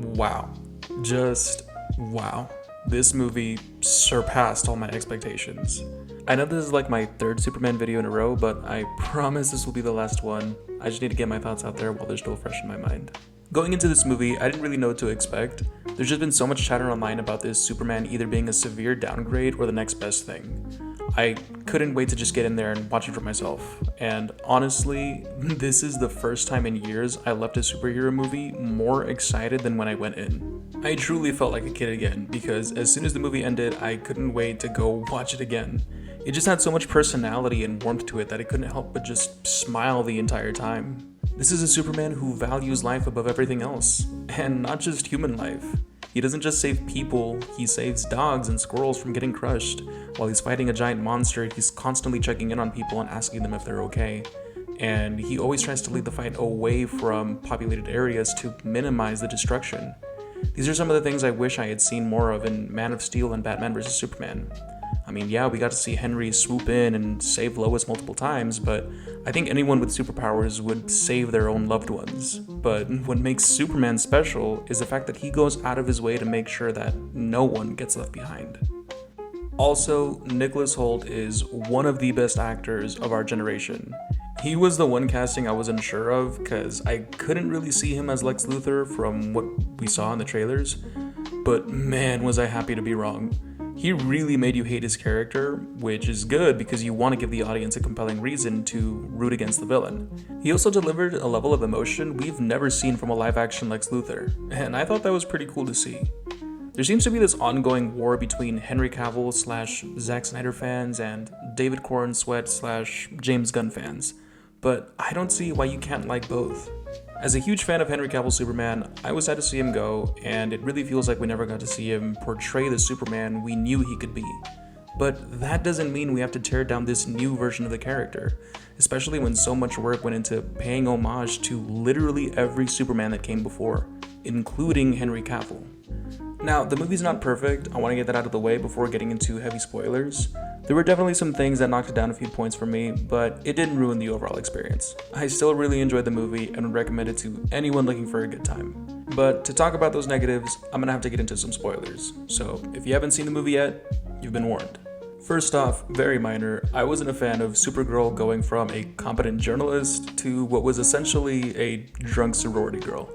Wow. Just wow. This movie surpassed all my expectations. I know this is like my third Superman video in a row, but I promise this will be the last one. I just need to get my thoughts out there while they're still fresh in my mind. Going into this movie, I didn't really know what to expect. There's just been so much chatter online about this Superman either being a severe downgrade or the next best thing. I couldn't wait to just get in there and watch it for myself. And honestly, this is the first time in years I left a superhero movie more excited than when I went in. I truly felt like a kid again because as soon as the movie ended, I couldn't wait to go watch it again. It just had so much personality and warmth to it that I couldn't help but just smile the entire time. This is a Superman who values life above everything else, and not just human life. He doesn't just save people, he saves dogs and squirrels from getting crushed. While he's fighting a giant monster, he's constantly checking in on people and asking them if they're okay. And he always tries to lead the fight away from populated areas to minimize the destruction. These are some of the things I wish I had seen more of in Man of Steel and Batman vs. Superman. I mean, yeah, we got to see Henry swoop in and save Lois multiple times, but I think anyone with superpowers would save their own loved ones. But what makes Superman special is the fact that he goes out of his way to make sure that no one gets left behind. Also, Nicholas Hoult is one of the best actors of our generation. He was the one casting I was unsure of because I couldn't really see him as Lex Luthor from what we saw in the trailers, but man was I happy to be wrong. He really made you hate his character, which is good because you want to give the audience a compelling reason to root against the villain. He also delivered a level of emotion we've never seen from a live-action Lex Luthor, and I thought that was pretty cool to see. There seems to be this ongoing war between Henry Cavill / Zack Snyder fans and David Corenswet / James Gunn fans, but I don't see why you can't like both. As a huge fan of Henry Cavill's Superman, I was sad to see him go, and it really feels like we never got to see him portray the Superman we knew he could be. But that doesn't mean we have to tear down this new version of the character, especially when so much work went into paying homage to literally every Superman that came before, including Henry Cavill. Now, the movie's not perfect, I want to get that out of the way before getting into heavy spoilers. There were definitely some things that knocked it down a few points for me, but it didn't ruin the overall experience. I still really enjoyed the movie and would recommend it to anyone looking for a good time. But to talk about those negatives, I'm gonna have to get into some spoilers. So if you haven't seen the movie yet, you've been warned. First off, very minor, I wasn't a fan of Supergirl going from a competent journalist to what was essentially a drunk sorority girl.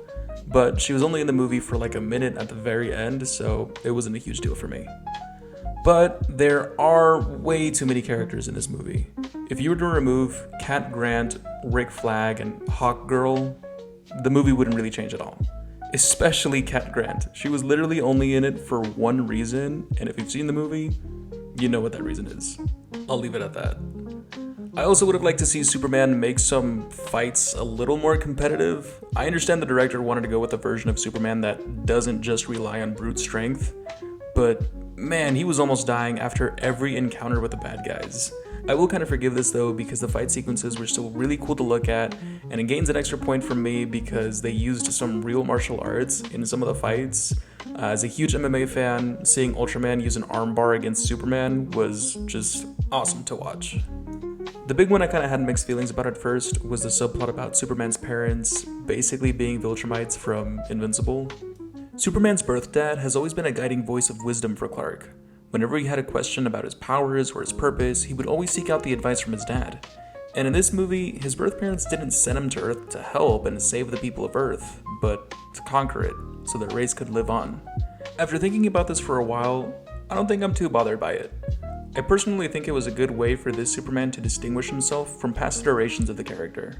But she was only in the movie for like a minute at the very end, so it wasn't a huge deal for me. But there are way too many characters in this movie. If you were to remove Cat Grant, Rick Flag, and Hawk Girl, the movie wouldn't really change at all. Especially Cat Grant. She was literally only in it for one reason, and if you've seen the movie, you know what that reason is. I'll leave it at that. I also would have liked to see Superman make some fights a little more competitive. I understand the director wanted to go with a version of Superman that doesn't just rely on brute strength, but man, he was almost dying after every encounter with the bad guys. I will kind of forgive this though because the fight sequences were still really cool to look at, and it gains an extra point from me because they used some real martial arts in some of the fights. As a huge MMA fan, seeing Ultraman use an armbar against Superman was just awesome to watch. The big one I kind of had mixed feelings about at first was the subplot about Superman's parents basically being Viltrumites from Invincible. Superman's birth dad has always been a guiding voice of wisdom for Clark. Whenever he had a question about his powers or his purpose, he would always seek out the advice from his dad. And in this movie, his birth parents didn't send him to Earth to help and save the people of Earth, but to conquer it, so their race could live on. After thinking about this for a while, I don't think I'm too bothered by it. I personally think it was a good way for this Superman to distinguish himself from past iterations of the character.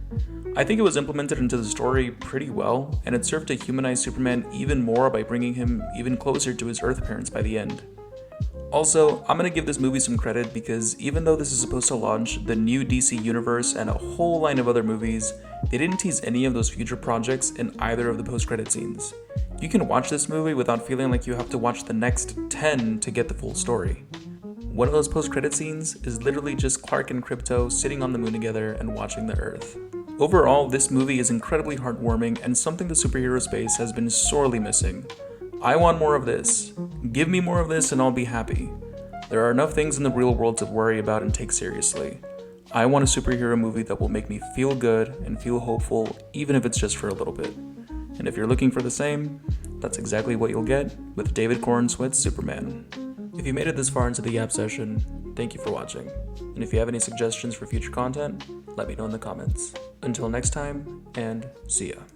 I think it was implemented into the story pretty well, and it served to humanize Superman even more by bringing him even closer to his Earth parents by the end. Also, I'm gonna give this movie some credit because even though this is supposed to launch the new DC universe and a whole line of other movies, they didn't tease any of those future projects in either of the post-credit scenes. You can watch this movie without feeling like you have to watch the next 10 to get the full story. One of those post-credit scenes is literally just Clark and Krypto sitting on the moon together and watching the Earth. Overall, this movie is incredibly heartwarming and something the superhero space has been sorely missing. I want more of this. Give me more of this and I'll be happy. There are enough things in the real world to worry about and take seriously. I want a superhero movie that will make me feel good and feel hopeful, even if it's just for a little bit. And if you're looking for the same, That's exactly what you'll get with David Corenswit's Superman. If you made it this far into the Yap session, thank you for watching. And if you have any suggestions for future content, let me know in the comments. Until next time, and see ya.